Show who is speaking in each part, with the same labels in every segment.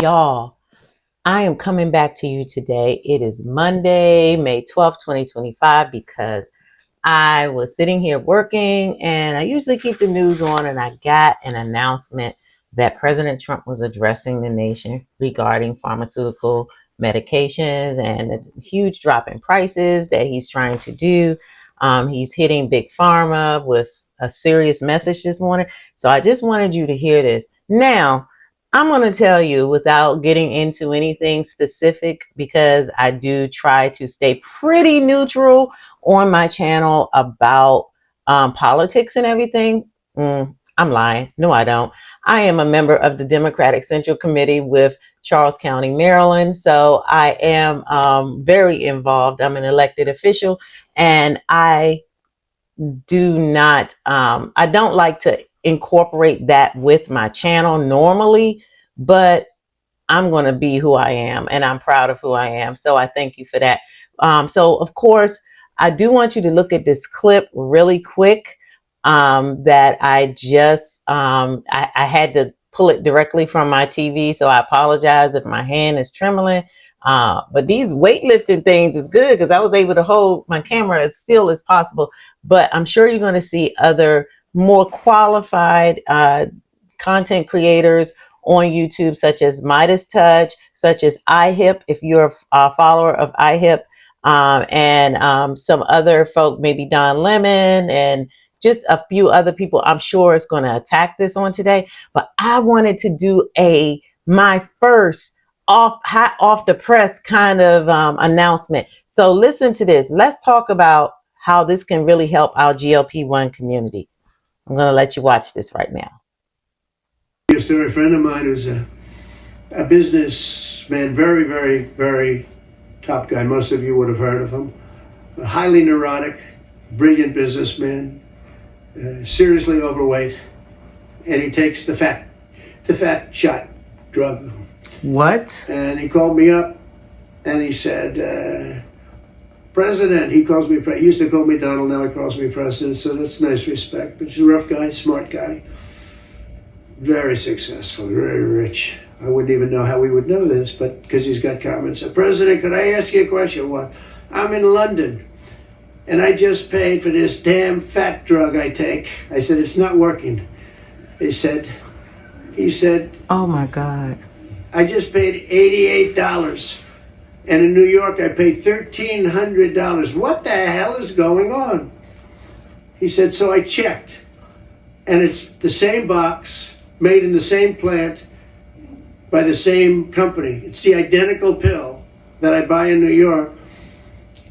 Speaker 1: Y'all, I am coming back to you today. It is Monday, May 12th, 2025, because I was sitting here working and I usually keep the news on, and I got an announcement that President Trump was addressing the nation regarding pharmaceutical medications and the huge drop in prices that he's trying to do. He's hitting big pharma with a serious message this morning. So I just wanted you to hear this. Now, I'm going to tell you without getting into anything specific, because I do try to stay pretty neutral on my channel about politics and everything. I'm lying. No, I don't. I am a member of the Democratic Central Committee with Charles County, Maryland. So I am very involved. I'm an elected official, and I don't like to incorporate that with my channel normally, but I'm going to be who I am, and I'm proud of who I am. So I thank you for that. So of course, I do want you to look at this clip really quick that I just, I had to pull it directly from my TV. So I apologize if my hand is trembling. But these weightlifting things is good because I was able to hold my camera as still as possible. But I'm sure you're going to see other more qualified content creators on YouTube, such as Midas Touch, such as iHip, if you're a follower of iHip, and some other folk, maybe Don Lemon, and just a few other people I'm sure is going to attack this on today. But I wanted to do my first hot off the press kind of announcement. So listen to this. Let's talk about how this can really help our GLP1 community. I'm going to let you watch this right now.
Speaker 2: A story. A friend of mine who's a businessman, very, very, very top guy. Most of you would have heard of him. A highly neurotic, brilliant businessman, seriously overweight, and he takes the fat shot drug.
Speaker 1: What?
Speaker 2: And he called me up and he said, President, he calls me, he used to call me Donald, now he calls me President, so that's nice respect. But he's a rough guy, smart guy, very successful, very rich. I wouldn't even know how we would know this, but because he's got comments. President, could I ask you a question? What? I'm in London and I just paid for this damn fat drug I take. I said, it's not working. He said,
Speaker 1: oh my God.
Speaker 2: I just paid $88. And in New York, I paid $1,300. What the hell is going on? He said, so I checked. And it's the same box, made in the same plant, by the same company. It's the identical pill that I buy in New York.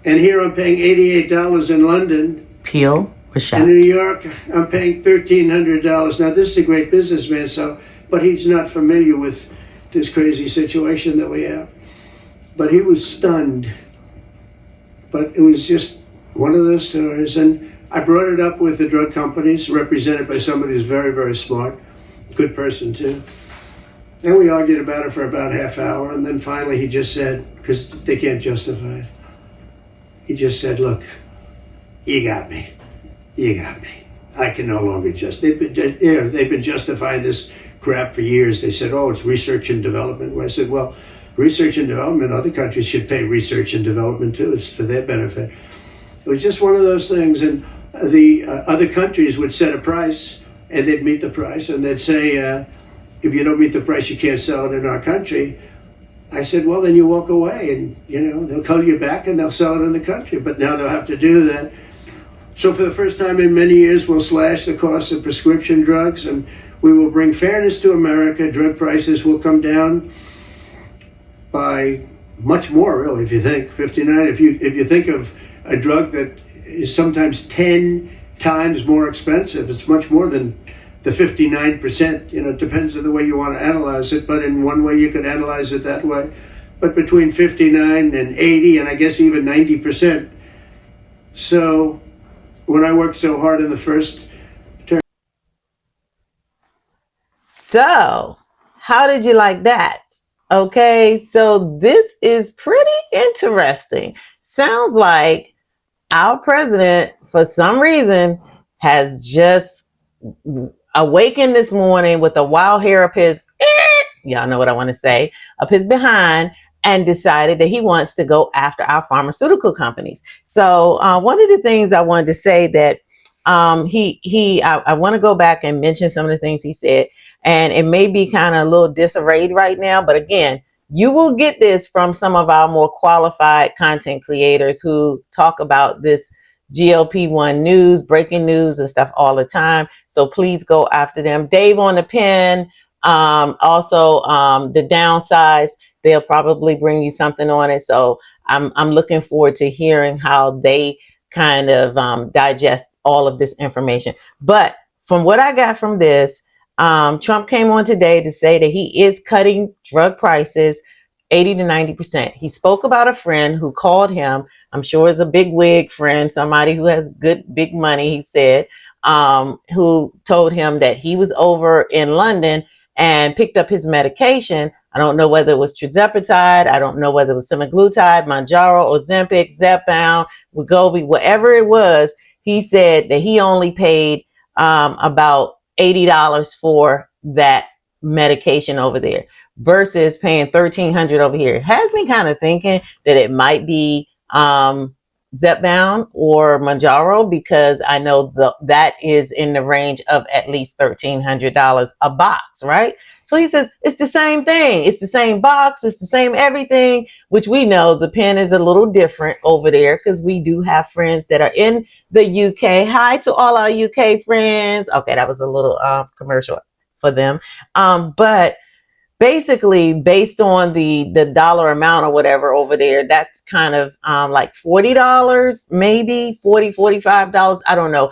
Speaker 2: And here I'm paying $88 in London.
Speaker 1: Peel or shot?
Speaker 2: In New York, I'm paying $1,300. Now, this is a great businessman, but he's not familiar with this crazy situation that we have. But he was stunned. But it was just one of those stories. And I brought it up with the drug companies, represented by somebody who's very, very smart, good person too. And we argued about it for about a half hour. And then finally he just said, because they can't justify it, he just said, look, you got me. You got me. I can no longer they've been justifying this crap for years. They said, oh, it's research and development. Well, I said, well, research and development, other countries should pay research and development too. It's for their benefit. It was just one of those things. And the other countries would set a price and they'd meet the price. And they'd say, if you don't meet the price, you can't sell it in our country. I said, well, then you walk away and, they'll call you back and they'll sell it in the country. But now they'll have to do that. So for the first time in many years, we'll slash the cost of prescription drugs and we will bring fairness to America. Drug prices will come down by much more, really, if you think 59. If you think of a drug that is sometimes 10 times more expensive, it's much more than the 59%. It depends on the way you want to analyze it, but in one way you could analyze it that way. But between 59 and 80, and I guess even 90%. So when I worked so hard in the first term.
Speaker 1: So, how did you like that? Okay, so this is pretty interesting. Sounds like our president, for some reason, has just awakened this morning with a wild hair up his y'all know what I want to say, up his behind, and decided that he wants to go after our pharmaceutical companies. So one of the things I wanted to say that I want to go back and mention some of the things he said, and it may be kind of a little disarrayed right now, but again, you will get this from some of our more qualified content creators who talk about this GLP1 news, breaking news and stuff all the time. So please go after them. Dave on the pen, also the downsize, they'll probably bring you something on it. So I'm looking forward to hearing how they kind of digest all of this information. But from what I got from this, Trump came on today to say that he is cutting drug prices 80 to 90%. He spoke about a friend who called him. I'm sure it's a big wig friend, somebody who has good big money, he said, who told him that he was over in London and picked up his medication. I don't know whether it was tirzepatide. I don't know whether it was semaglutide, mounjaro, ozempic, zepbound, wegovy, whatever it was. He said that he only paid about $80 for that medication over there versus paying $1,300 over here. It has me kind of thinking that it might be Zepbound or Mounjaro, because I know that is in the range of at least $1,300 a box, right? So he says it's the same thing. It's the same box. It's the same everything, which we know the pen is a little different over there because we do have friends that are in the UK. Hi to all our UK friends. Okay, that was a little commercial for them. But basically, based on the dollar amount or whatever over there, that's kind of like $40, maybe $45. I don't know.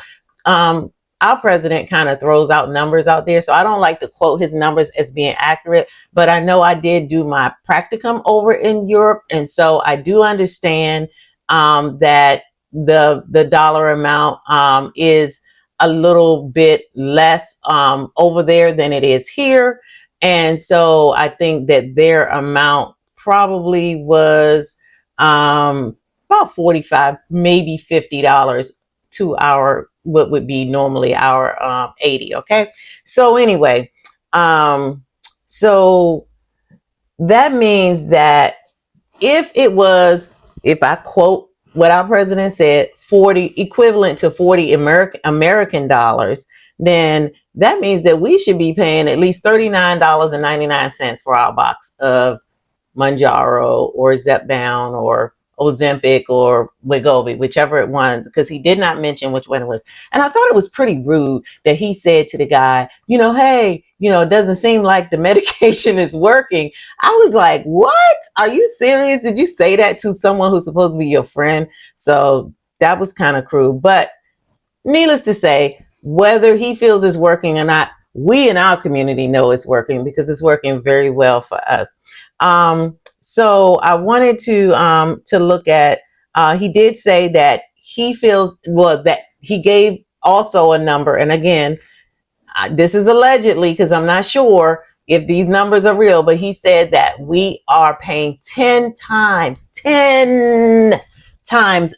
Speaker 1: Our president kind of throws out numbers out there, so I don't like to quote his numbers as being accurate, but I know I did do my practicum over in Europe, and so I do understand that the dollar amount is a little bit less over there than it is here. And so I think that their amount probably was about 45, maybe $50 to our, what would be normally our 80. Okay. So anyway, so that means that if I quote what our president said, 40 equivalent to 40 American dollars, then that means that we should be paying at least $39.99 for our box of Mounjaro or Zepbound or Ozempic or Wegovy, whichever one, because he did not mention which one it was. And I thought it was pretty rude that he said to the guy, hey, it doesn't seem like the medication is working. I was like, what? Are you serious? Did you say that to someone who's supposed to be your friend? So that was kind of crude. But needless to say, whether he feels it's working or not, we in our community know it's working because it's working very well for us. So I wanted to look at, he did say that he feels, that he gave also a number. And again, this is allegedly, because I'm not sure if these numbers are real, but he said that we are paying 10 times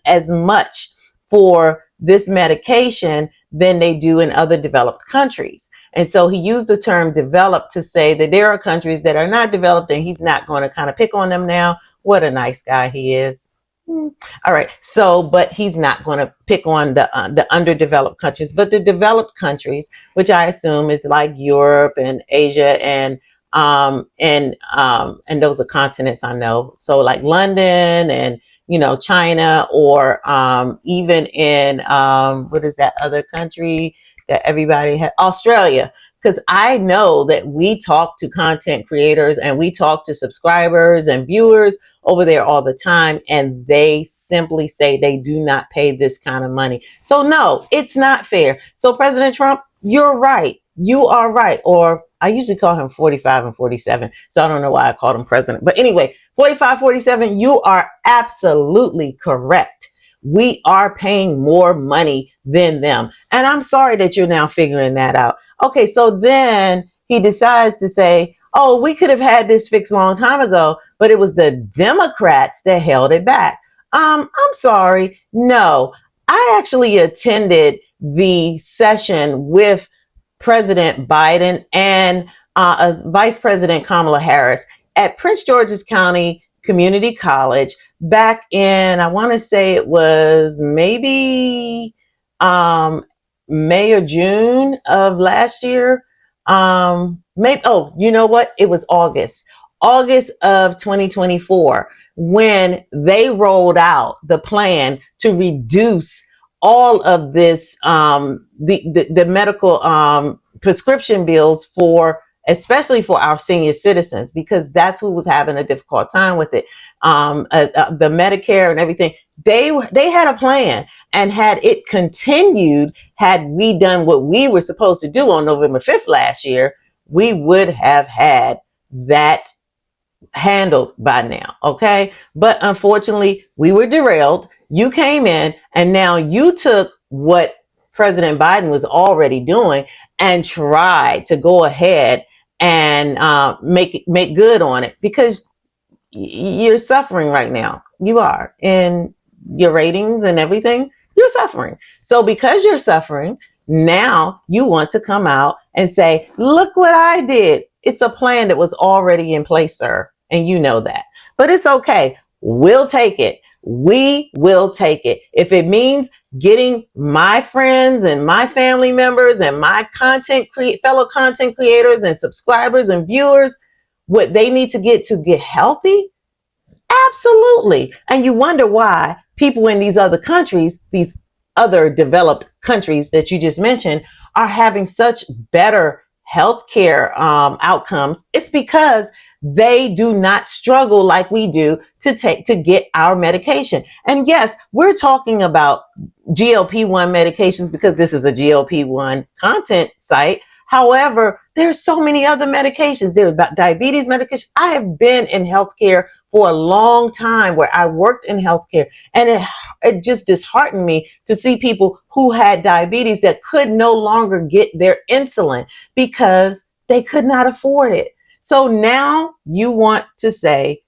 Speaker 1: as much for this medication than they do in other developed countries. And so he used the term developed to say that there are countries that are not developed and he's not going to kind of pick on them now. What a nice guy he is. All right. So, but he's not going to pick on the underdeveloped countries, but the developed countries, which I assume is like Europe and Asia and those are continents I know. So like London and, China, or even in what is that other country that everybody had? Australia. Because I know that we talk to content creators and we talk to subscribers and viewers over there all the time, and they simply say they do not pay this kind of money. So no, it's not fair. So President Trump, you're right. You are right. Or I usually call him 45 and 47. So I don't know why I called him president. But anyway, 45, 47, you are absolutely correct. We are paying more money than them. And I'm sorry that you're now figuring that out. Okay, so then he decides to say, oh, we could have had this fixed a long time ago, but it was the Democrats that held it back. I'm sorry. No, I actually attended the session with President Biden and Vice President Kamala Harris at Prince George's County Community College back in, I want to say it was maybe May or June of last year. You know what? It was August of 2024 when they rolled out the plan to reduce all of this, the medical prescription bills for, especially for our senior citizens, because that's who was having a difficult time with it. The Medicare and everything, they had a plan, and had it continued, had we done what we were supposed to do on November 5th last year, we would have had that handled by now. Okay. But unfortunately, we were derailed. You came in, and now you took what President Biden was already doing and tried to go ahead and make good on it, because you're suffering right now. You are in your ratings and everything. You're suffering. So because you're suffering, now you want to come out and say, look what I did. It's a plan that was already in place, sir. And you know that. But it's okay. We'll take it. We will take it. If it means getting my friends and my family members and my fellow content creators and subscribers and viewers what they need to get healthy, absolutely. And you wonder why people in these other countries, these other developed countries that you just mentioned, are having such better healthcare outcomes. It's because they do not struggle like we do to get our medication. And yes, we're talking about GLP1 medications because this is a GLP1 content site. However, there's so many other medications. There's diabetes medication. I have been in healthcare for a long time, where I worked in healthcare, and it just disheartened me to see people who had diabetes that could no longer get their insulin because they could not afford it. So now you want to say,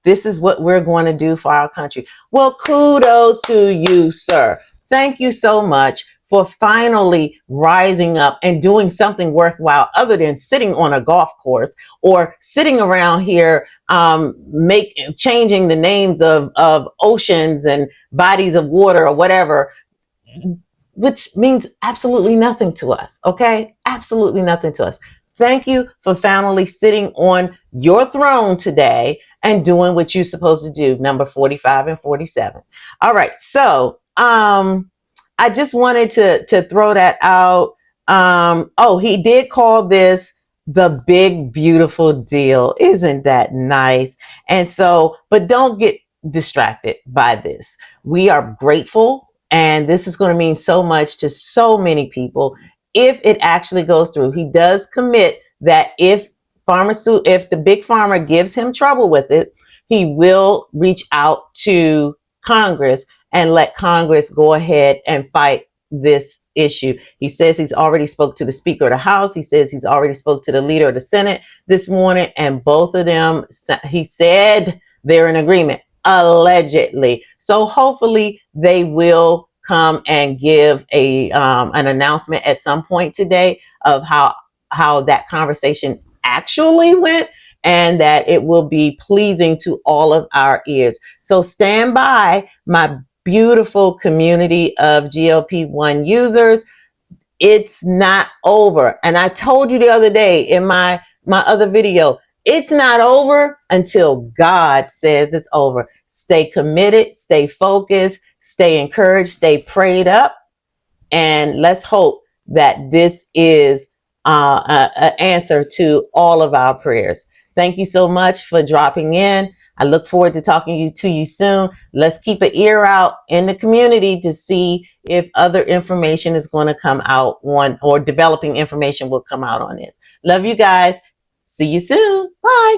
Speaker 1: this is what we're going to do for our country. Well, kudos to you, sir. Thank you so much for finally rising up and doing something worthwhile other than sitting on a golf course or sitting around here changing the names of oceans and bodies of water or whatever, which means absolutely nothing to us. Okay? Absolutely nothing to us. Thank you for finally sitting on your throne today and doing what you're supposed to do. Number 45 and 47. All right. So, I just wanted to throw that out. He did call this the big, beautiful deal. Isn't that nice? And so, but don't get distracted by this. We are grateful, and this is going to mean so much to so many people if it actually goes through. He does commit that if the big pharma gives him trouble with it, he will reach out to Congress and let Congress go ahead and fight this issue. He says he's already spoke to the Speaker of the House. He says he's already spoke to the Leader of the Senate this morning, and both of them, he said, they're in agreement, allegedly. So hopefully they will come and give an announcement at some point today of how that conversation actually went, and that it will be pleasing to all of our ears. So stand by, my beautiful community of GLP-1 users. It's not over. And I told you the other day in my other video, it's not over until God says it's over. Stay committed, stay focused, stay encouraged, stay prayed up, and let's hope that this is an answer to all of our prayers. Thank you so much for dropping in. I look forward to talking to you soon. Let's keep an ear out in the community to see if other information is going to come out or developing information will come out on this. Love you guys. See you soon. Bye.